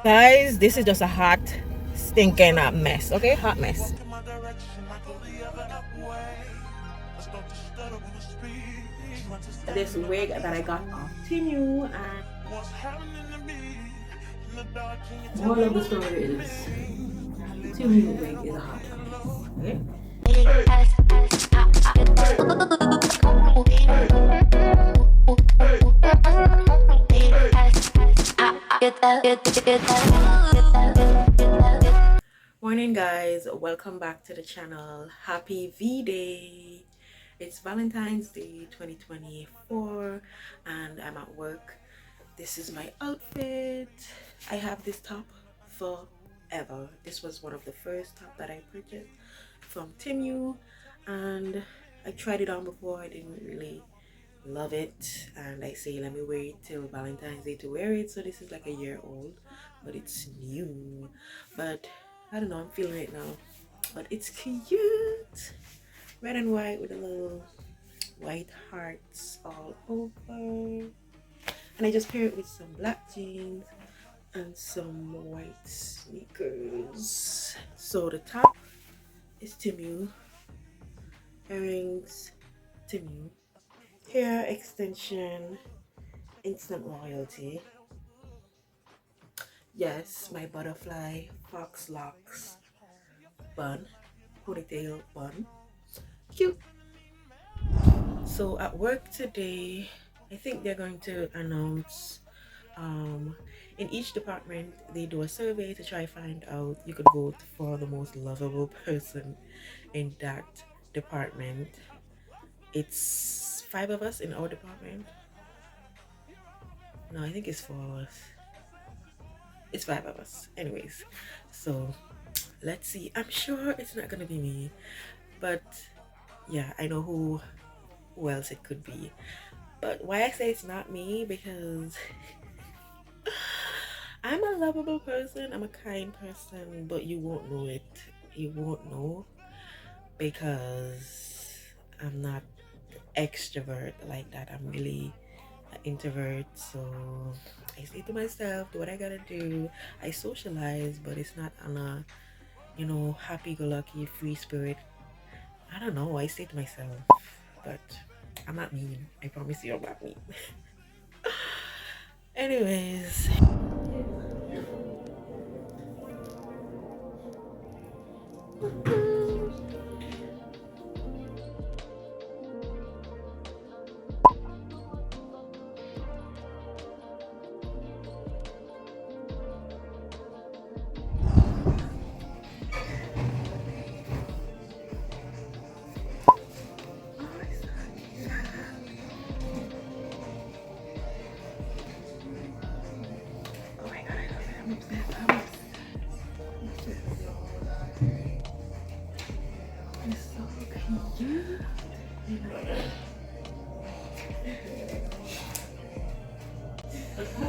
Guys, this is just a hot, stinking mess. Okay, hot mess. This wig that I got off TEMU, and moral of the story is TEMU Wig is a hot mess. Morning guys, welcome back to the channel. Happy V-Day. It's Valentine's Day 2024 and I'm at work. This is my outfit. I have this top forever. This was one of the first top that I purchased from TEMU and I tried it on before. I didn't really love it and I say let me wait till Valentine's Day to wear it. So this is like a year old, but it's new. But I don't know, I'm feeling it now. But it's cute. Red and white with a little white hearts all over. And I just pair it with some black jeans and some white sneakers. So the top is TEMU. Earrings, TEMU. Hair extension, instant royalty. Yes, my butterfly fox locks bun, ponytail bun, cute. So at work today, I think they're going to announce in each department they do a survey to try find out. You could vote for the most lovable person in that department. It's 5 of us in our department. No, I think it's 4 of us. It's 5 of us. Anyways, so let's see. I'm sure it's not gonna be me, but yeah, I know who else it could be. But why I say it's not me, because I'm a lovable person, I'm a kind person, but you won't know it. You won't know because I'm not extrovert like that. I'm really an introvert, so I say to myself, do what I gotta do. I socialize, but it's not on a, you know, happy-go-lucky free spirit. I don't know, I say to myself, but I'm not mean. I promise you I'm not mean. Anyways,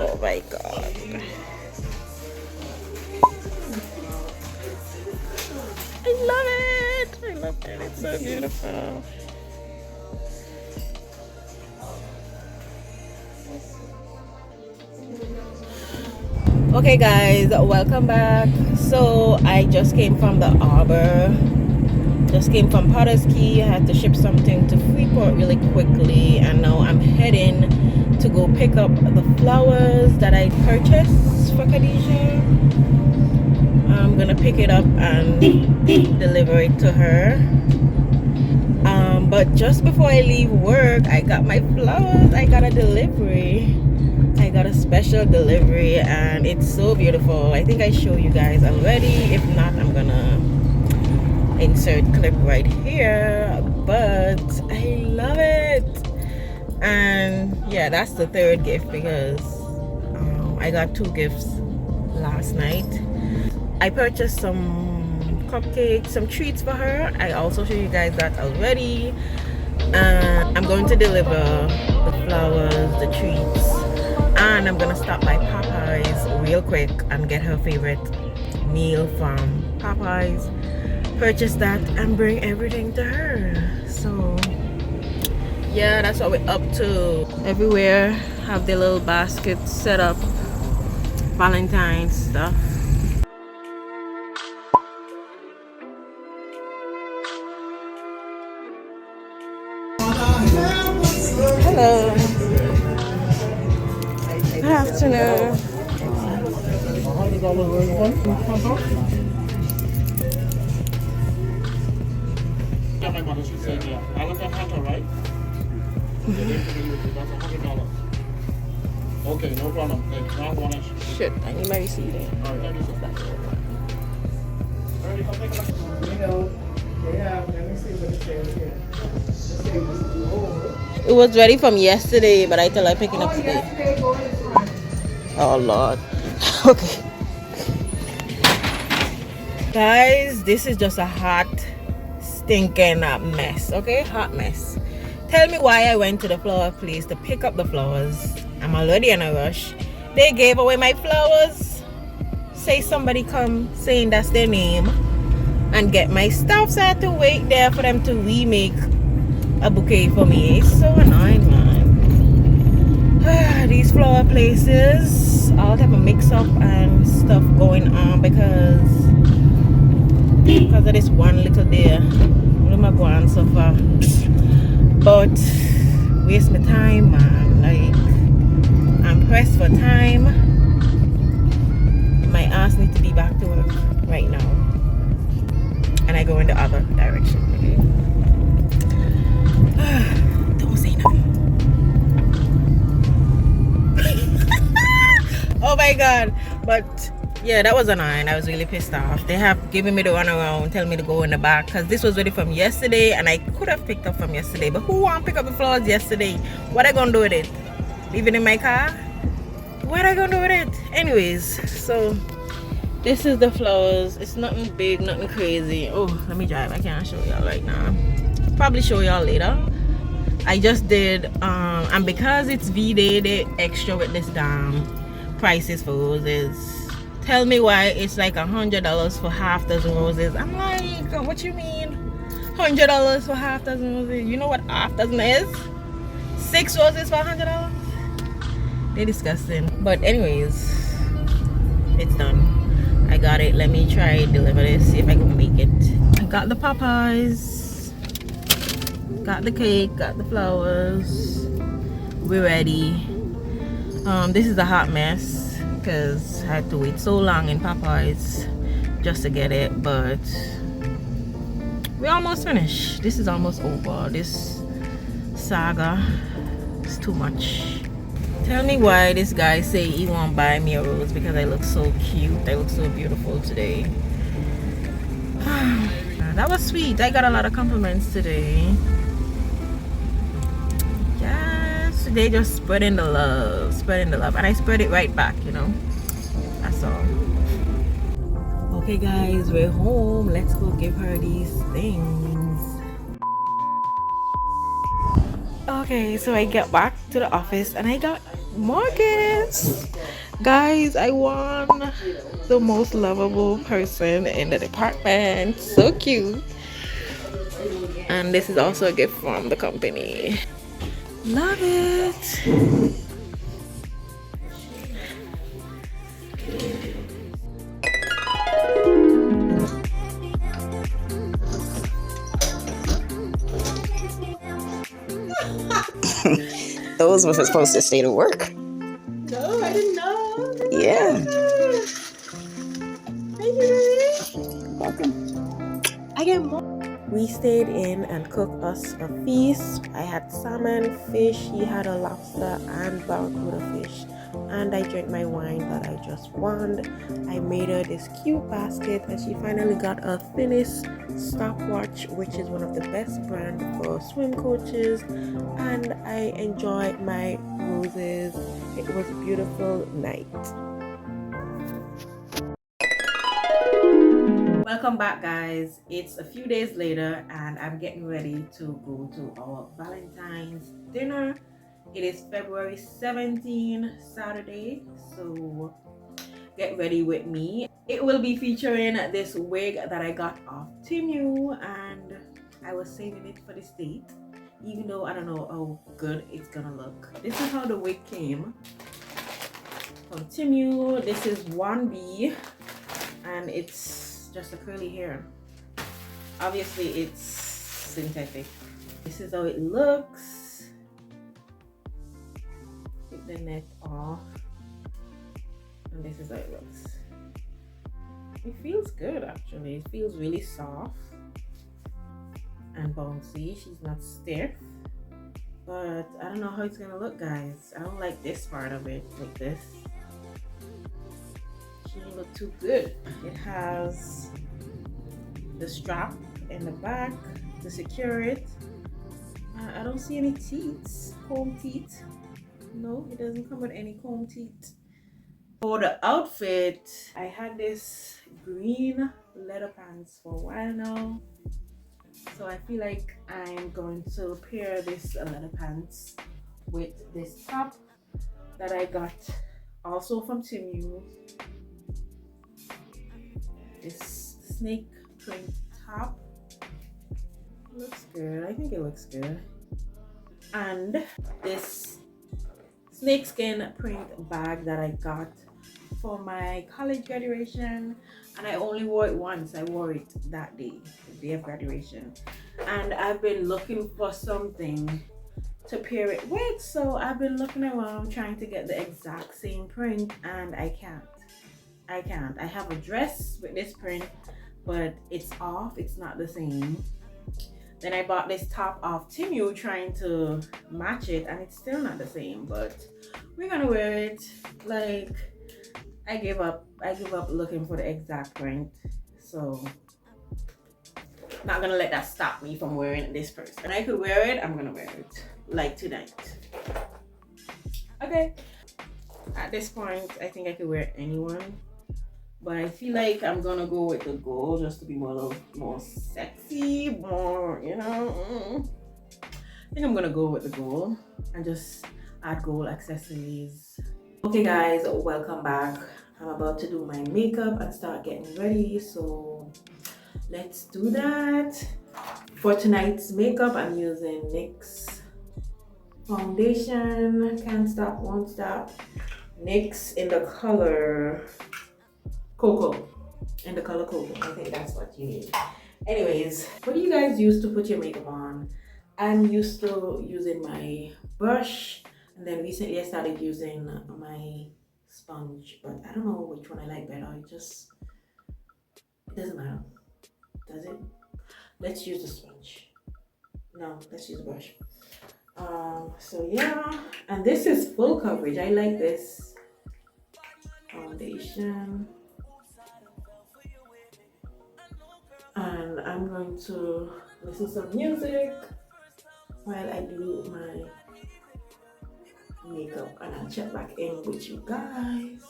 oh my god. I love it. I love it. It's so beautiful. Okay guys, welcome back. So I just came from the arbor. Just came from Potter's Key. I had to ship something to Freeport really quickly, and now I'm heading to go pick up the flowers that I purchased for Khadijah. I'm gonna pick it up and deliver it to her. But just before I leave work, I got my flowers. I got a delivery. I got a special delivery and it's so beautiful. I think I showed you guys already. If not, I'm gonna insert clip right here, but I love it. And yeah, that's the 3rd gift because I got 2 gifts last night. I purchased some cupcakes, some treats for her. I also showed you guys that already. I'm going to deliver the flowers, the treats, and I'm gonna stop by Popeyes real quick and get her favorite meal from Popeyes, purchase that and bring everything to her. So yeah, that's what we're up to. Everywhere have their little baskets set up Valentine stuff. Hello. Good afternoon. Yeah, my mother, she said, yeah. Valentine Hunter, right? That's $100. Okay, no problem. Thank you. Now one extra. Shit, I need my receipt. Alright, thank you, sir. Alright, come take a look. Let me see what it says here. It was ready from yesterday, but I tell her I'm picking up today. Yesterday, go in front. Oh Lord. Okay. Guys, this is just a hot, stinking mess. Okay, hot mess. Tell me why I went to the flower place to pick up the flowers. I'm already in a rush. They gave away my flowers. Say somebody come saying that's their name and get my stuff, so I had to wait there for them to remake a bouquet for me. It's so annoying, man. These flower places, all type of mix up and stuff going on because of this one little day. What am I going so far? But waste my time, man. Like, I'm pressed for time. My ass needs to be back to work right now. And I go in the other direction. Okay? Don't say nothing. Oh my god. But yeah, that was annoying. I was really pissed off. They have given me the runaround, telling me to go in the back because this was ready from yesterday and I could have picked up from yesterday. But who want to pick up the flowers yesterday? What are I gonna do with it? Leave it in my car? What are I gonna do with it? Anyways, so this is the flowers. It's nothing big, nothing crazy. Oh, let me drive. I can't show y'all right now. Probably show y'all later. I just did and because it's VDay, they extra with this damn prices for roses. Tell me why it's like $100 for half dozen roses. I'm like, what you mean $100 for half dozen roses? You know what half dozen is? 6 roses for $100. They're disgusting. But anyways, it's done. I got it. Let me try deliver this, see if I can make it. I got the Popeyes, got the cake, got the flowers. We're ready. This is a hot mess because I had to wait so long in Popeyes just to get it, but we're almost finished. This is almost over. This saga is too much. Tell me why this guy say he won't buy me a rose because I look so cute. I look so beautiful today. That was sweet. I got a lot of compliments today. Yes, they just spreading the love, and I spread it right back, you know. That's all. Okay guys, we're home. Let's go give her these things. Okay, so I get back to the office and I got more gifts. Guys, I won the most lovable person in the department. So cute. And this is also a gift from the company. Love it. Those were supposed to stay to work. No, I didn't know. Yeah. Thank you. Welcome. I get more. We stayed in and cooked us a feast. I had salmon, fish, he had a lobster and barracuda fish. And I drank my wine that I just won. I made her this cute basket and she finally got a Finnish stopwatch, which is one of the best brands for swim coaches. And I enjoyed my roses. It was a beautiful night. Welcome back, guys. It's a few days later and I'm getting ready to go to our Valentine's dinner. It is February 17, Saturday, so get ready with me. It will be featuring this wig that I got off TEMU and I was saving it for this date, even though I don't know how good it's gonna look. This is how the wig came. from TEMU. This is 1B and it's just a curly hair. Obviously it's synthetic. This is how it looks. Take the net off and this is how it looks. It feels good actually. It feels really soft and bouncy. She's not stiff, but I don't know how it's gonna look, guys. I don't like this part of it, like this. She didn't look too good. It has the strap in the back to secure it. I don't see any teeth, comb teeth. No, it doesn't come with any comb teeth. For the outfit, I had this green leather pants for a while now. So I feel like I'm going to pair this leather pants with this top that I got also from TEMU. This snake print top. Looks good. I think it looks good. And this snakeskin print bag that I got for my college graduation, and I only wore it once. I wore it that day, the day of graduation, and I've been looking for something to pair it with. So I've been looking around trying to get the exact same print, and I can't. I have a dress with this print, but it's off. It's not the same. Then I bought this top off TEMU trying to match it, and it's still not the same, but we're gonna wear it. Like, I give up looking for the exact print, so not gonna let that stop me from wearing this first. And I could wear it, I'm gonna wear it, like tonight. Okay, at this point I think I could wear any one, but I feel like I'm gonna go with the gold just to be more sexy, more, you know. I think I'm gonna go with the gold and just add gold accessories. Okay guys, welcome back. I'm about to do my makeup and start getting ready, so let's do that. For tonight's makeup, I'm using NYX foundation, Can't Stop, Won't Stop. NYX in the color Cocoa. In the color Cocoa. I think that's what you need. Anyways, what do you guys use to put your makeup on? I'm used to using my brush, and then recently I started using my sponge, but I don't know which one I like better. It doesn't matter, does it? Let's use the sponge. No, let's use the brush. So yeah, and this is full coverage. I like this foundation, and I'm going to listen to some music while I do my makeup, and I'll check back in with you guys.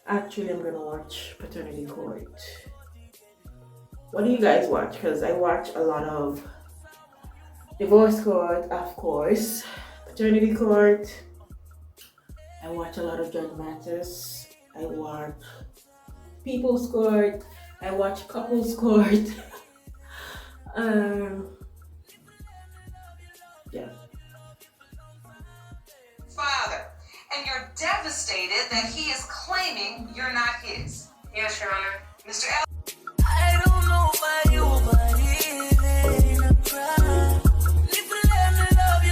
Actually, I'm gonna watch Paternity Court. What do you guys watch? Because I watch a lot of Divorce Court, of course, Paternity Court. I watch a lot of Judge Matters. I watch People's Court. I watch Couples Court. Yeah. Father, and you're devastated that he is claiming you're not his. Yes, Your Honor. Mr. L. I don't know about you, but it ain't a crime. If you let me love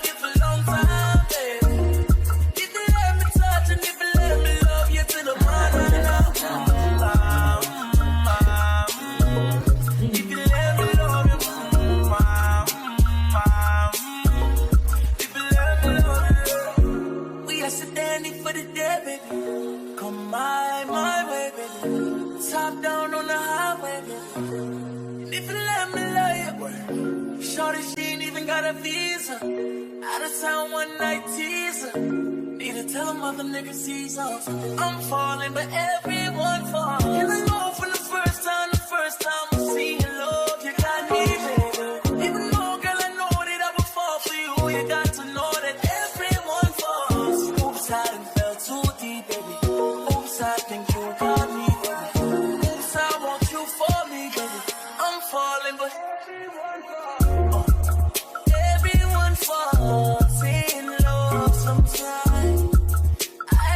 you for a long time, baby. If you let me touch and if you let me love you to the bottom. If you let me love you, if you let me love you, we are standing for the dead, baby. Come my way, baby. Top down on the highway, baby. And if you let me love you, shorty, she ain't even got a visa. Out of town one night teaser. Need to tell them other niggas he's off. I'm falling, but everyone falls. And I know from the first time I see you, love, you got me, baby. Even though, girl, I know that I would fall for you. You got to know that everyone falls. Oops, I done fell too deep, baby. Oops, I think you got me, baby. Oops, I want you for me, baby. I'm falling, but everyone falls in love sometimes. I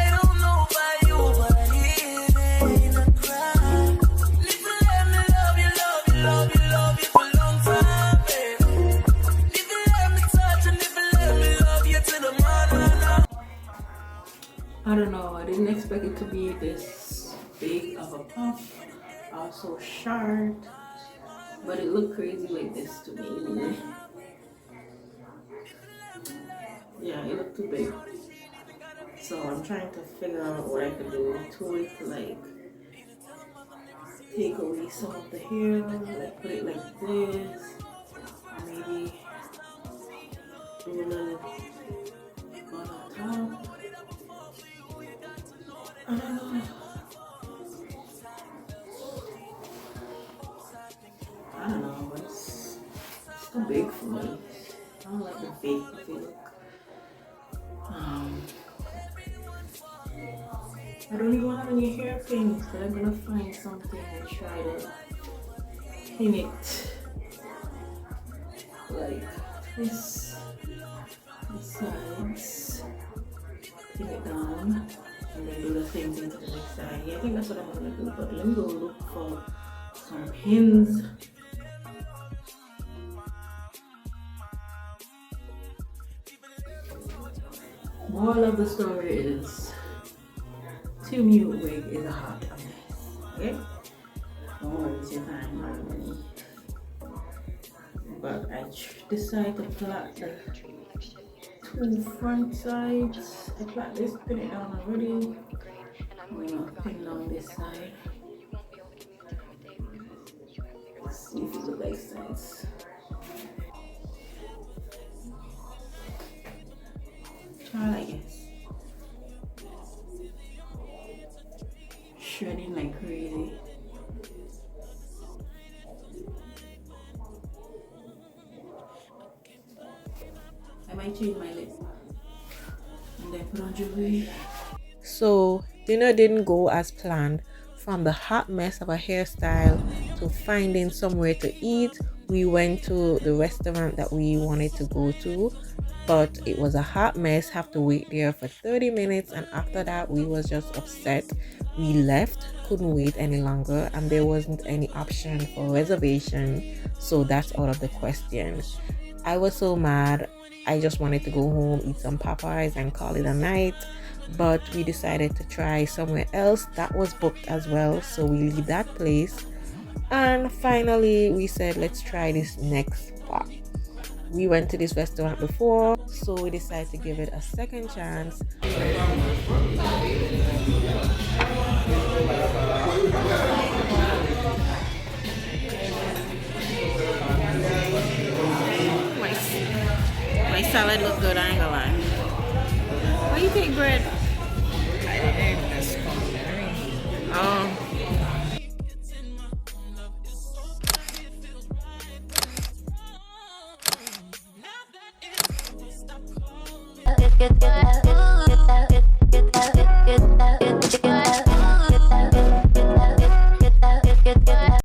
I don't know, I didn't expect it to be this big of a puff, also short, but it looked crazy like this to me. Yeah, it looked too big. So I'm trying to figure out what I could do to it to like take away some of the hair, like put it like this, maybe do a little bun on top. I don't know. I don't know, but it's too big for me. I don't like the fake puffy look. I don't even have any hairpins, but I'm gonna find something and try to pin it like this. The sides, pin it down, and then do the same thing to the next side. Yeah, I think that's what I'm gonna do, but let me go look for some pins. Moral of the story is TEMU Wig is a hot mess. Okay? Don't waste your time or money. But I decided to plait the two front sides. I plait this, pin it down already. I'm gonna pin down this side. See if it will make sense. Try like this. Shredding like crazy. I might change my lip and then put on jewelry. So dinner didn't go as planned. From the hot mess of a hairstyle to finding somewhere to eat, we went to the restaurant that we wanted to go to, but it was a hot mess. Have to wait there for 30 minutes, and after that we was just upset. We left, couldn't wait any longer, and there wasn't any option for reservation, so that's out of the question. I was so mad. I just wanted to go home, eat some Popeyes and call it a night, but we decided to try somewhere else that was booked as well, so we leave that place. And finally we said, let's try this next spot. We went to this restaurant before, so we decided to give it a second chance. My salad look good, I ain't gonna lie. Why you take bread? I didn't. That's complimentary. Oh. Get